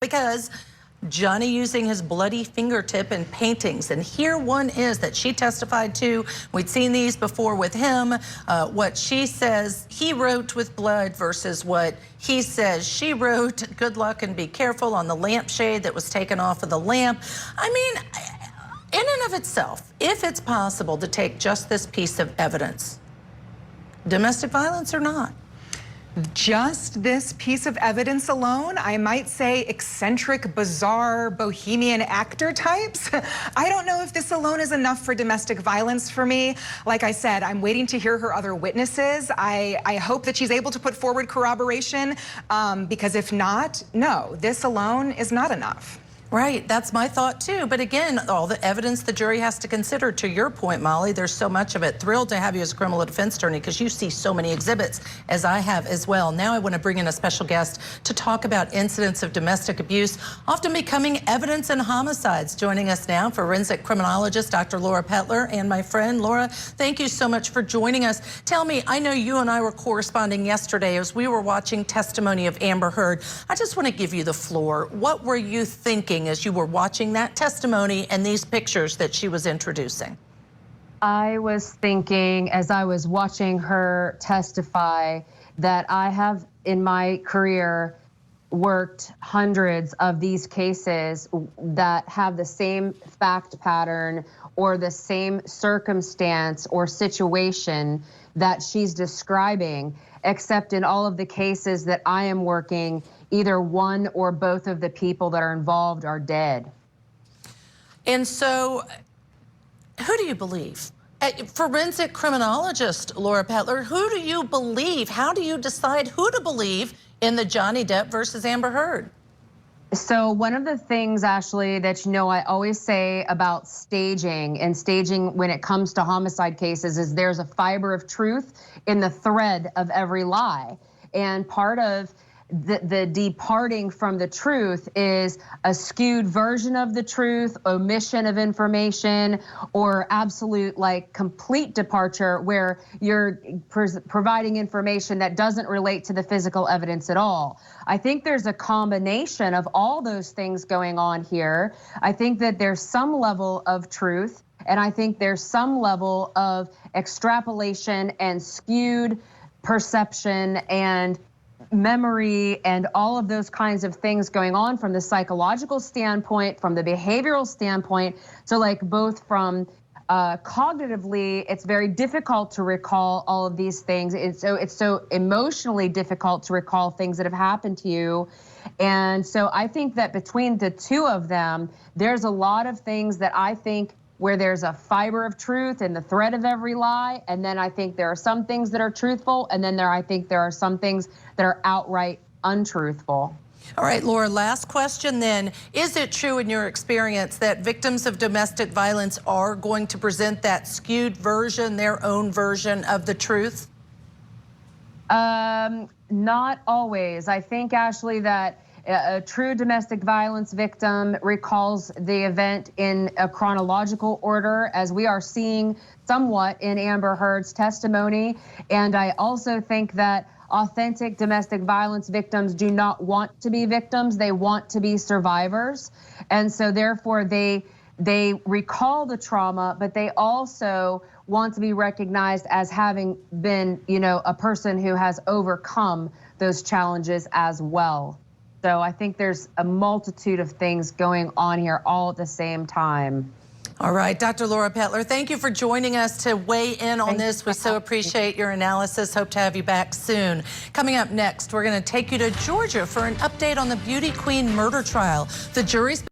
because Johnny using his bloody fingertip in paintings. And here one is that she testified to. We'd seen these before with him. What she says he wrote with blood versus what he says she wrote. Good luck and be careful on the lampshade that was taken off of the lamp. I mean, in and of itself, if it's possible to take just this piece of evidence, domestic violence or not? Just this piece of evidence alone, I might say eccentric, bizarre, bohemian actor types. I don't know if this alone is enough for domestic violence for me. Like I said, I'm waiting to hear her other witnesses. I hope that she's able to put forward corroboration, because if not, no, this alone is not enough. Right, that's my thought too. But again, all the evidence the jury has to consider. To your point, Molly, there's so much of it. Thrilled to have you as a criminal defense attorney because you see so many exhibits, as I have as well. Now I want to bring in a special guest to talk about incidents of domestic abuse often becoming evidence in homicides. Joining us now, forensic criminologist Dr. Laura Pettler, and my friend Laura, thank you so much for joining us. Tell me, I know you and I were corresponding yesterday as we were watching testimony of Amber Heard. I just want to give you the floor. What were you thinking as you were watching that testimony and these pictures that she was introducing? I was thinking, as I was watching her testify, that I have in my career worked hundreds of these cases that have the same fact pattern or the same circumstance or situation that she's describing, except in all of the cases that I am working, either one or both of the people that are involved are dead. And so, who do you believe? Forensic criminologist Laura Pettler, who do you believe? How do you decide who to believe in the Johnny Depp versus Amber Heard? So one of the things, Ashley, that I always say about staging, and staging when it comes to homicide cases, is there's a fiber of truth in the thread of every lie. And part of the departing from the truth is a skewed version of the truth, omission of information, or absolute, like, complete departure where you're providing information that doesn't relate to the physical evidence at all. I think there's a combination of all those things going on here. I think that there's some level of truth, and I think there's some level of extrapolation and skewed perception and memory and all of those kinds of things going on from the psychological standpoint, from the behavioral standpoint. So, like, both from cognitively, it's very difficult to recall all of these things. It's so emotionally difficult to recall things that have happened to you. And so I think that between the two of them, there's a lot of things that I think where there's a fiber of truth in the thread of every lie. And then I think there are some things that are truthful. And then I think there are some things that are outright untruthful. All right, Laura, last question then. Is it true in your experience that victims of domestic violence are going to present that skewed version, their own version of the truth? Not always. I think, Ashley, that a true domestic violence victim recalls the event in a chronological order, as we are seeing somewhat in Amber Heard's testimony. And I also think that authentic domestic violence victims do not want to be victims. They want to be survivors. And so therefore they recall the trauma, but they also want to be recognized as having been, a person who has overcome those challenges as well. So I think there's a multitude of things going on here all at the same time. All right, Dr. Laura Pettler, thank you for joining us to weigh in on this. We so appreciate your analysis. Hope to have you back soon. Coming up next, we're going to take you to Georgia for an update on the beauty queen murder trial. The jury's